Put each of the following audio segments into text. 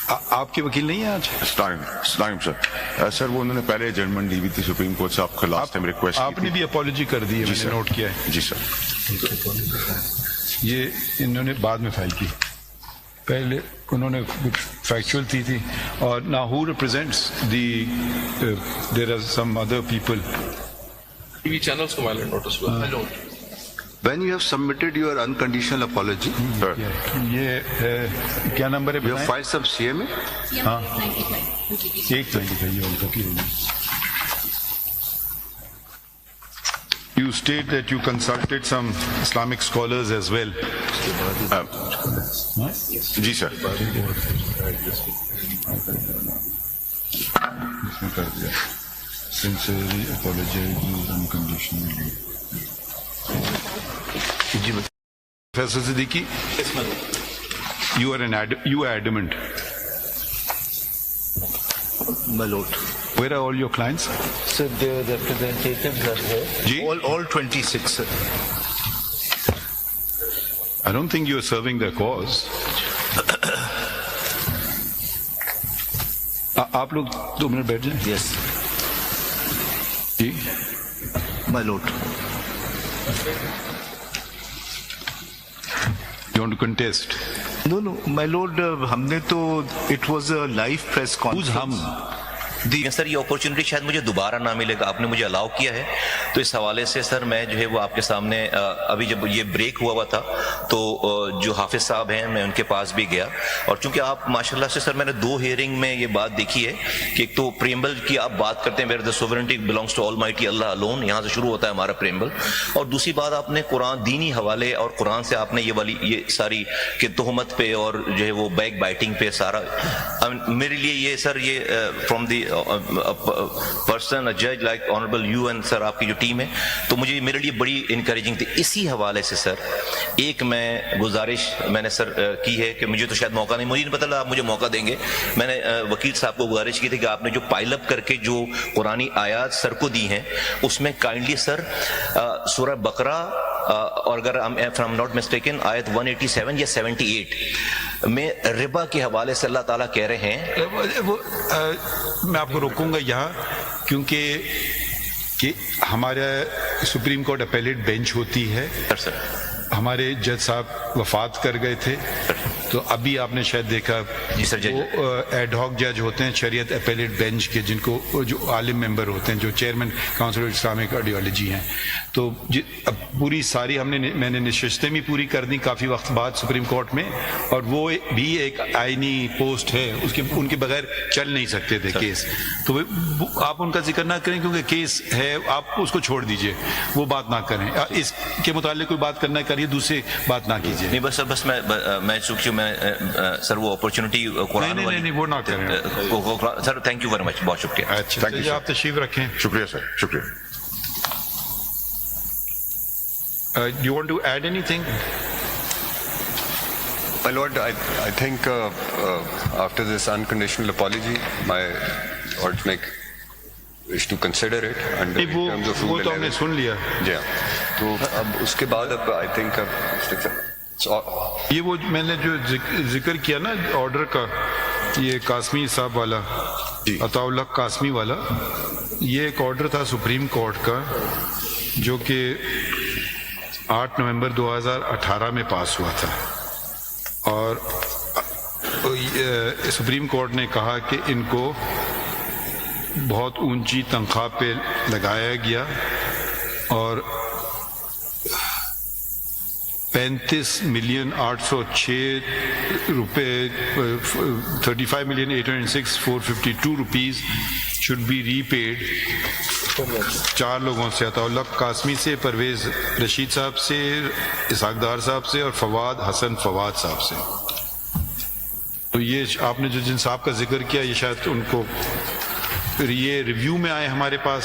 آپ کے وکیل نہیں ہیں آج؟ اسلام سر سر وہ انہوں نے پہلے ایڈجرمنٹ دی ہوئی تھی سپریم کورٹ سے، آپ کا لاسٹ ٹائم ریکویسٹ آپ نے بھی اپالوجی کر دی ہے، میں نے نوٹ کیا ہے. جی سر. یہ انہوں نے بعد میں فائل کی، پہلے انہوں نے فیکچوئل تھی اور now who represents the there are some other people. TV channels کو violent notice ہوا. I don't. When you have submitted your unconditional apology, یہ کیا نمبر ہے you have filed some CMA? ہاں 125 یہ ان کا کی You state that you consulted some Islamic scholars as well. G sir. Sincerely apologize unconditionally. G Professor Siddiqui, you are adamant. my lord. Where are all your clients? Sir, their representatives are here. Ji? All 26, sir. I don't think you are serving their cause. آپ لوگ 2 minute بیٹھ جائیں. Yes, G my lord. You want to contest? No, my lord, ہم نے تو it was a live press Who's conference. hum? سر یہ opportunity شاید مجھے دوبارہ نہ ملے گا، آپ نے مجھے الاؤ کیا ہے، تو اس حوالے سے سر میں جو ہے وہ آپ کے سامنے ابھی جب یہ بریک ہوا تھا تو جو حافظ صاحب ہیں میں ان کے پاس بھی گیا، اور چونکہ آپ ماشاءاللہ سے سر میں نے 2 ہیئرنگ میں یہ بات دیکھی ہے کہ ایک تو پریمبل کی آپ بات کرتے ہیں where the sovereignty belongs to almighty Allah alone, یہاں سے شروع ہوتا ہے ہمارا پریمبل، اور دوسری بات آپ نے قرآن دینی حوالے اور قرآن سے آپ نے یہ ساری کہ تہمت پہ اور جو ہے وہ بیک بائٹنگ پہ سارا میرے لیے یہ سر یہ فرام دی پرسن جج لائک آنریبل یو اینڈ سر آپ کی جو ٹیم ہے، تو مجھے میرے لیے بڑی انکریجنگ تھی. اسی حوالے سے سر ایک میں گزارش میں نے سر کی ہے کہ مجھے تو شاید موقع نہیں، مجھے نہیں پتا آپ مجھے موقع دیں گے. میں نے وکیل صاحب کو گزارش کی تھی کہ آپ نے جو پائل اپ کر کے جو قرآنی آیات سر کو دی ہیں اس میں کائنڈلی سر سورہ بقرہ اور اگر if I'm not mistaken آیت 187 یا 78 میں ربا کے حوالے سے اللہ تعالیٰ کہہ رہے ہیں. میں آپ کو روکوں گا یہاں، کیونکہ کہ ہمارا سپریم کورٹ اپیلیٹ بینچ ہوتی ہے، سر ہمارے جج صاحب وفات کر گئے تھے، تو ابھی آپ نے شاید دیکھا جی سر جج وہ ایڈ ہاک جج ہوتے ہیں شریعت اپیلیٹ بینچ کے، جن کو جو عالم ممبر ہوتے ہیں، جو chairman council of Islamic ideology ہیں. تو اب پوری ساری میں نے نشستیں بھی پوری کر دی کافی وقت بعد سپریم کورٹ میں، اور وہ بھی ایک آئینی پوسٹ ہے، ان کے بغیر چل نہیں سکتے تھے کیس. تو آپ ان کا ذکر نہ کریں کیونکہ کیس ہے، آپ اس کو چھوڑ دیجئے، وہ بات نہ کریں. اس کے متعلق کوئی بات کرنا کریے، دوسری بات نہ کیجیے. نہیں بس بس میں چونکہ میں سر وہ اپرچونٹی قرآن نہیں وہ نہ کریں سر. تھینک یو ویری مچ، بہت شکریہ. اچھا آپ تشریف رکھیں. شکریہ سر. شکریہ. Do you want to add anything? My lord, I think after this unconditional apology, my lord wish to consider it under in terms of وہ Rule تو ہم نے 11. سن لیا. جی ہاں. تو اب اس کے بعد اب I think یہ وہ میں نے جو ذکر کیا نا آرڈر کا، یہ قاسمی صاحب والا، عطا اللہ قاسمی والا، یہ ایک آرڈر تھا سپریم کورٹ کا جو کہ 8 نومبر 2018 میں پاس ہوا تھا، اور سپریم کورٹ نے کہا کہ ان کو بہت اونچی تنخواہ پہ لگایا گیا اور 35,806 روپے 35,806,452 روپیز should be repaid 4 لوگوں سے، عطا اللہ قاسمی سے، پرویز رشید صاحب سے، اسحاق دار صاحب سے، اور فواد حسن فواد صاحب سے. تو یہ آپ نے جو جن صاحب کا ذکر کیا، یہ شاید ان کو یہ ریویو میں آئے ہمارے پاس،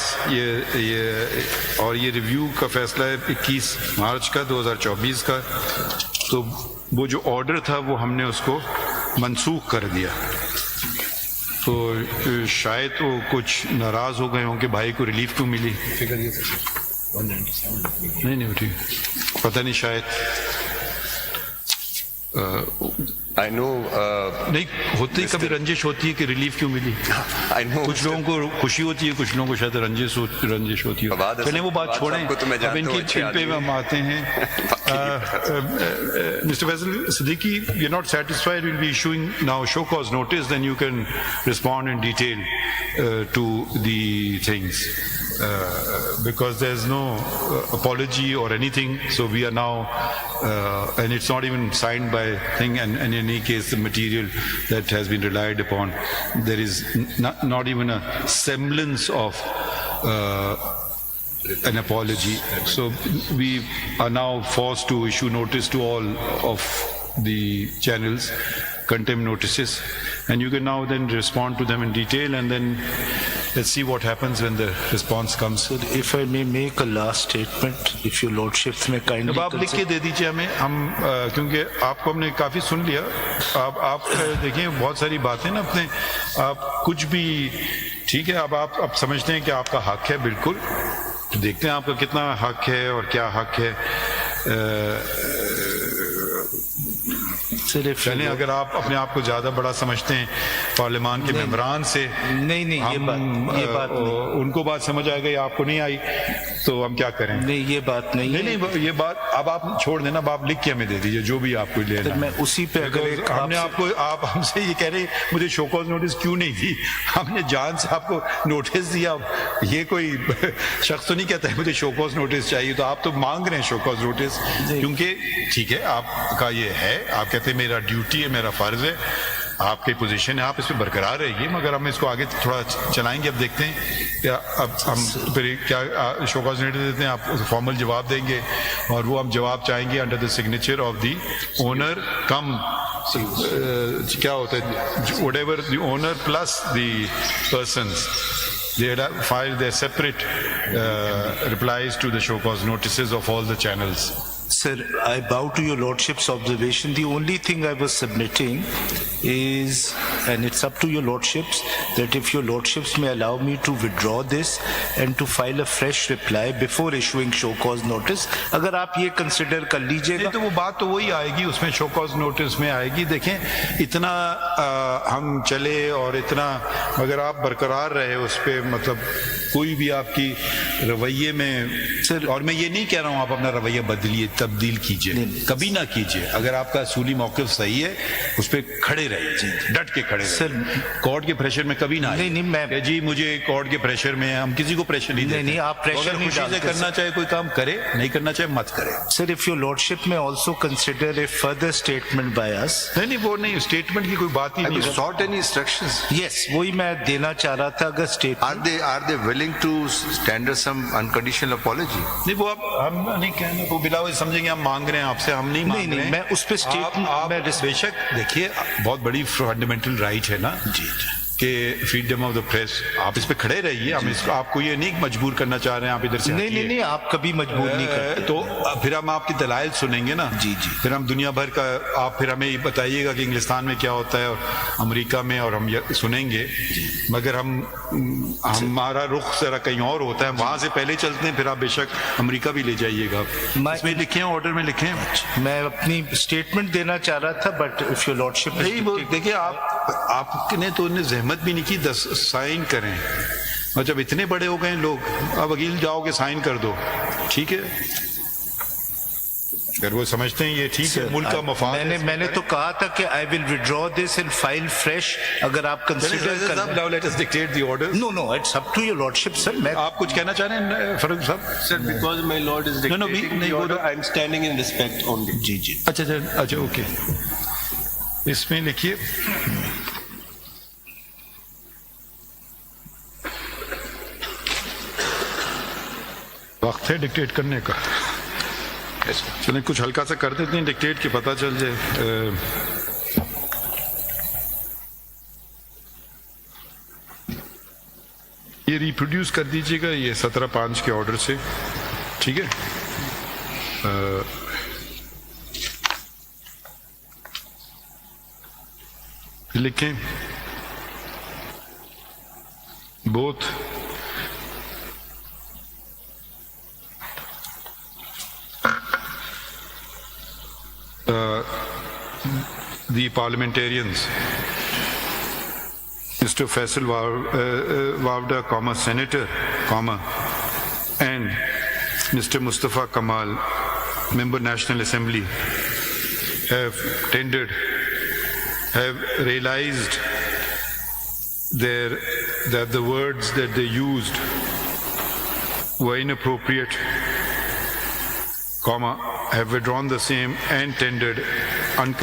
اور یہ ریویو کا فیصلہ ہے 21 مارچ کا 2024 کا. تو وہ جو آرڈر تھا وہ ہم نے اس کو منسوخ کر دیا. تو شاید وہ کچھ ناراض ہو گئے ہوں کہ بھائی کو ریلیف کیوں ملی. نہیں ٹھیک، پتہ نہیں، شاید I know. نہیں ہوتی کبھی رنجش ہوتی ہے کہ ریلیف کیوں ملی. I know. کچھ لوگوں کو خوشی ہوتی ہے, کچھ لوگوں کو شاید رنجش ہوتی ہے. فواد چلیں وہ بات فواد چھوڑیں, صاحب کو تو میں اب جانتا ان ہوں, کی اچھے ان پہ ہم آتے ہیں. Mr. Faisal Siddiqui, you're not satisfied, we'll be issuing now show cause notice, then you can respond in detail to the things. Because there's no apology or anything, so we are now, and it's not even signed by thing, and in any case the material that has been relied upon, there is not even a semblance of an apology. So we are now forced to issue notice to all of the channels, contempt notices, and you can now then respond to them in detail, and then let's see what happens when the response comes. So if I may make a last statement, if your lordships may kindly اب آپ لکھ کے دے دیجیے ہمیں, ہم کیونکہ آپ کو ہم نے کافی سن لیا. آپ دیکھیں بہت ساری باتیں نا اپنے, آپ کچھ بھی ٹھیک ہے, اب آپ سمجھتے ہیں کہ آپ کا حق ہے, بالکل دیکھتے ہیں آپ کا کتنا حق ہے اور کیا حق ہے. چلیں اگر آپ اپنے آپ کو زیادہ بڑا سمجھتے ہیں پارلیمان کے ممبران سے, نہیں یہ بات نہیں, ان کو بات سمجھ آئے گئی, آپ کو نہیں آئی تو ہم کیا کریں. نہیں یہ بات نہیں, نہیں یہ بات اب آپ چھوڑ دینا, اب آپ لکھ کے ہمیں دے دیجیے جو بھی آپ کو لینا. میں اسی پہ اگر ہم نے آپ کو, آپ ہم سے یہ کہہ رہے مجھے شو کاز نوٹس کیوں نہیں دی, ہم نے جان سے آپ کو نوٹس دیا. یہ کوئی شخص تو نہیں کہتا ہے مجھے شو کاز نوٹس چاہیے, تو آپ تو مانگ رہے ہیں شو کاز نوٹس, کیونکہ ٹھیک ہے آپ کا یہ ہے, آپ کہتے ہیں میرا ڈیوٹی ہے, میرا فرض ہے, آپ کی پوزیشن ہے, آپ اس پہ برقرار رہیے, مگر ہم اس کو آگے تھوڑا چلائیں گے. اب دیکھتے ہیں کیا اب ہم پھر کیا شو کاز نوٹس دیتے ہیں, آپ فارمل جواب دیں گے, اور وہ ہم جواب چاہیں گے under the signature of the owner کم کیا ہوتا ہے, whatever the owner plus the persons, they file their separate replies to the show cause notices of all the channels. Sir, I bow to your lordship's observation. The only thing I was submitting is, and it's up to your lordships, that if your lordships may allow me to withdraw this and to file a fresh reply before issuing show cause notice, اگر آپ یہ consider کر لیجئے گا. تو وہ بات تو وہی آئے گی, اس میں شو کاز نوٹس میں آئے گی. دیکھیں اتنا ہم چلے اور اتنا, اگر آپ برقرار رہے اس پہ, مطلب کوئی بھی آپ کی رویے میں, اور میں یہ نہیں کہہ رہا ہوں آپ اپنا رویہ بدلیے, تبدیل کیجئے, کبھی نہ کیجئے. اگر آپ کا اصولی موقف صحیح ہے اس پہ کھڑے رہیے, ڈٹ کے کھڑے رہیے. کورٹ کے پریشر میں کبھی نہ آئے. نہیں میں جی مجھے کورٹ کے پریشر میں, ہم کسی کو پریشر نہیں دیتے. نہیں آپ پریشر نہیں ڈالتے. کرنا چاہے کوئی کام کرے, نہیں کرنا چاہے مت کرے. Sir, if your lordship may also consider a further statement by us. نہیں وہ نہیں, اسٹیٹمنٹ کی کوئی بات ہی نہیں. Sought any instructions? Yes, وہی میں دینا چاہ رہا تھا. اگر statement Are they willing to tender some unconditional apology? نہیں وہ اب ہم نہیں کہنا, وہ بلا وجہ سمجھیں گے ہم مانگ رہے ہیں آپ سے, ہم نہیں مانگ رہے ہیں. میں اس پہ اسٹیٹمنٹ, بے شک دیکھیے بہت بڑی فنڈامنٹل رائٹ ہے نا کہ فریڈم آف دا پریس, آپ اس پہ کھڑے رہیے. ہم اس کو, آپ کو یہ نہیں مجبور کرنا چاہ رہے ہیں آپ ادھر سے. نہیں آپ کبھی مجبور نہیں کرتے. تو پھر ہم آپ کی دلائل سنیں گے نا. جی پھر ہم دنیا بھر کا, آپ پھر ہمیں یہ بتائیے گا کہ انگلستان میں کیا ہوتا ہے اور امریکہ میں, اور ہم سنیں گے. مگر ہمارا رخ ذرا کہیں اور ہوتا ہے, وہاں سے پہلے چلتے ہیں, پھر آپ بے شک امریکہ بھی لے جائیے گا. اس میں لکھیں, آرڈر میں لکھیں. میں اپنی اسٹیٹمنٹ دینا چاہ رہا تھا, بٹ اف یور لارڈشپ دیکھیے آپ نے تو زحمت بھی نہیں کی, 10 سائن کریں, اور جب اتنے بڑے ہو گئے لوگ, اب وکیل جاؤ گے سائن کر دو, ٹھیک ہے. اگر وہ سمجھتے ہیں یہ ٹھیک ہے, ملک کا مفاد. میں نے تو کہا تھا کہ I will withdraw this and file fresh. اگر آپ کنسیڈر کریں. Now let us dictate the order. No, it's up to your lordship, sir. آپ کچھ کہنا چاہ رہے ہیں فاروق صاحب؟ Sir, because my lord is dictating the order, I'm standing in respect only. جی اچھا اوکے, اس میں لکھیے وقت ہے ڈکٹیٹ کرنے کا. چلیں کچھ ہلکا سا کر دیتے ہیں ڈکٹیٹ کہ پتہ چل جائے. یہ ریپروڈیوس کر دیجیے گا, یہ 17/5 کے آرڈر سے, ٹھیک ہے. لکھیں both the parliamentarians, Mr. Faisal Wavda, Senator, and Mr. Mustafa Kamal, Member National Assembly, have realized that the words that they used were inappropriate, have withdrawn the same and tendered unconditional